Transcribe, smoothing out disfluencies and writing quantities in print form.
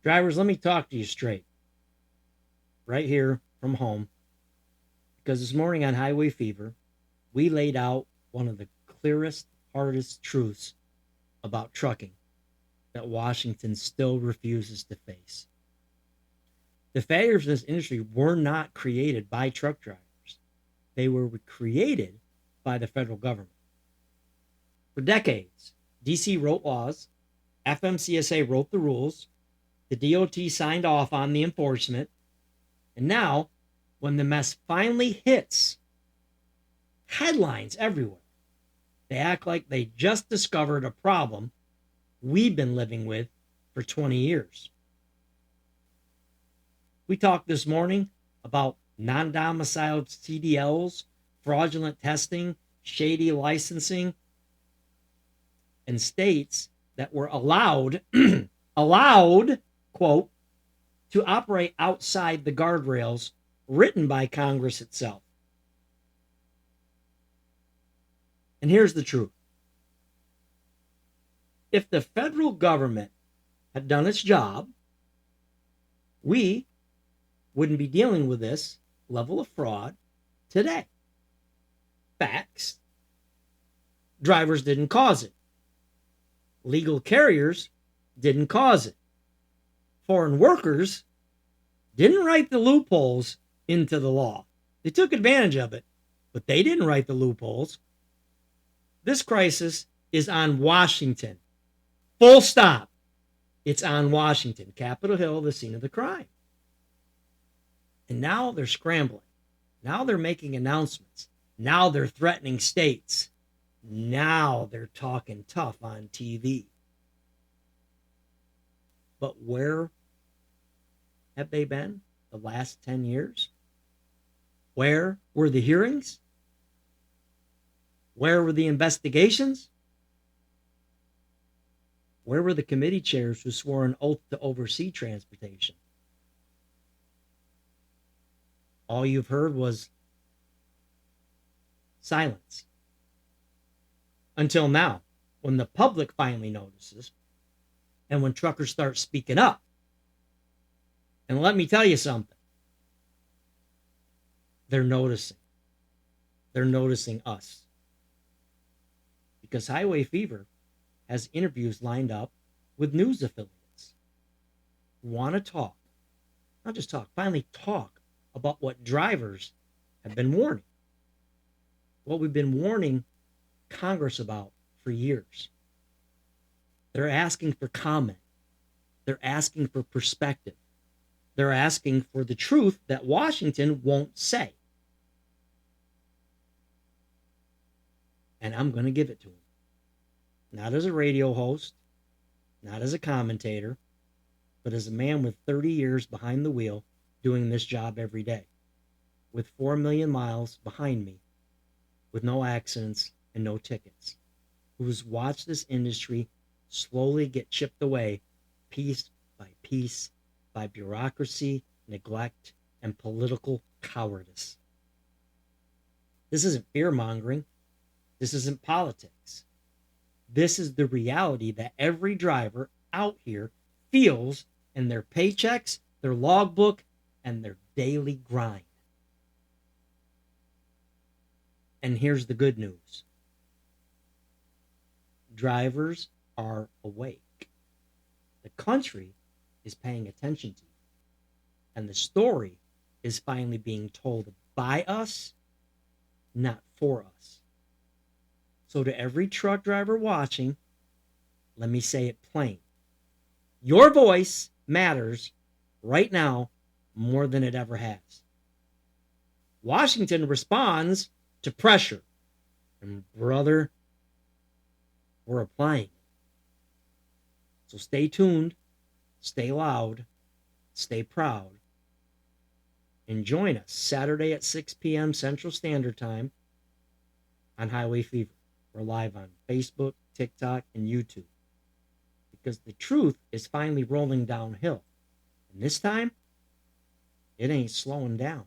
Drivers, let me talk to you straight, right here from home, because this morning on Highway Fever, we laid out one of the clearest, hardest truths about trucking that Washington still refuses to face. The failures in this industry were not created by truck drivers. They were created by the federal government. For decades, DC wrote laws, FMCSA wrote the rules, the DOT signed off on the enforcement, and now, when the mess finally hits, headlines everywhere, they act like they just discovered a problem we've been living with for 20 years. We talked this morning about non-domiciled CDLs, fraudulent testing, shady licensing, and states that were allowed, quote, to operate outside the guardrails written by Congress itself. And here's the truth. If the federal government had done its job, we wouldn't be dealing with this level of fraud today. Facts. Drivers didn't cause it. Legal carriers didn't cause it. Foreign workers didn't write the loopholes into the law. They took advantage of it, but they didn't write the loopholes. This crisis is on Washington. Full stop. It's on Washington, Capitol Hill, the scene of the crime. And now they're scrambling. Now they're making announcements. Now they're threatening states. Now they're talking tough on TV. But where have they been the last 10 years? Where were the hearings? Where were the investigations? Where were the committee chairs who swore an oath to oversee transportation? All you've heard was silence. Until now, when the public finally notices and when truckers start speaking up. And let me tell you something. They're noticing. They're noticing us. Because Highway Fever has interviews lined up with news affiliates who want to talk, not just talk, finally talk about what drivers have been warning, what we've been warning Congress about for years. They're asking for comment. They're asking for perspective. They're asking for the truth that Washington won't say. And I'm going to give it to them. Not as a radio host, not as a commentator, but as a man with 30 years behind the wheel doing this job every day, with 4 million miles behind me, with no accidents and no tickets, who's watched this industry slowly get chipped away piece by piece by bureaucracy, neglect, and political cowardice. This isn't fear-mongering. This isn't politics. This is the reality that every driver out here feels in their paychecks, their logbook, and their daily grind. And here's the good news. Drivers are awake. The country is paying attention to you. And the story is finally being told by us, not for us. So to every truck driver watching, let me say it plain. Your voice matters right now more than it ever has. Washington responds to pressure. And brother, we're applying it. So stay tuned, stay loud, stay proud, and join us Saturday at 6 p.m. Central Standard Time on Highway Fever. We're live on Facebook, TikTok, and YouTube. Because the truth is finally rolling downhill. And this time, it ain't slowing down.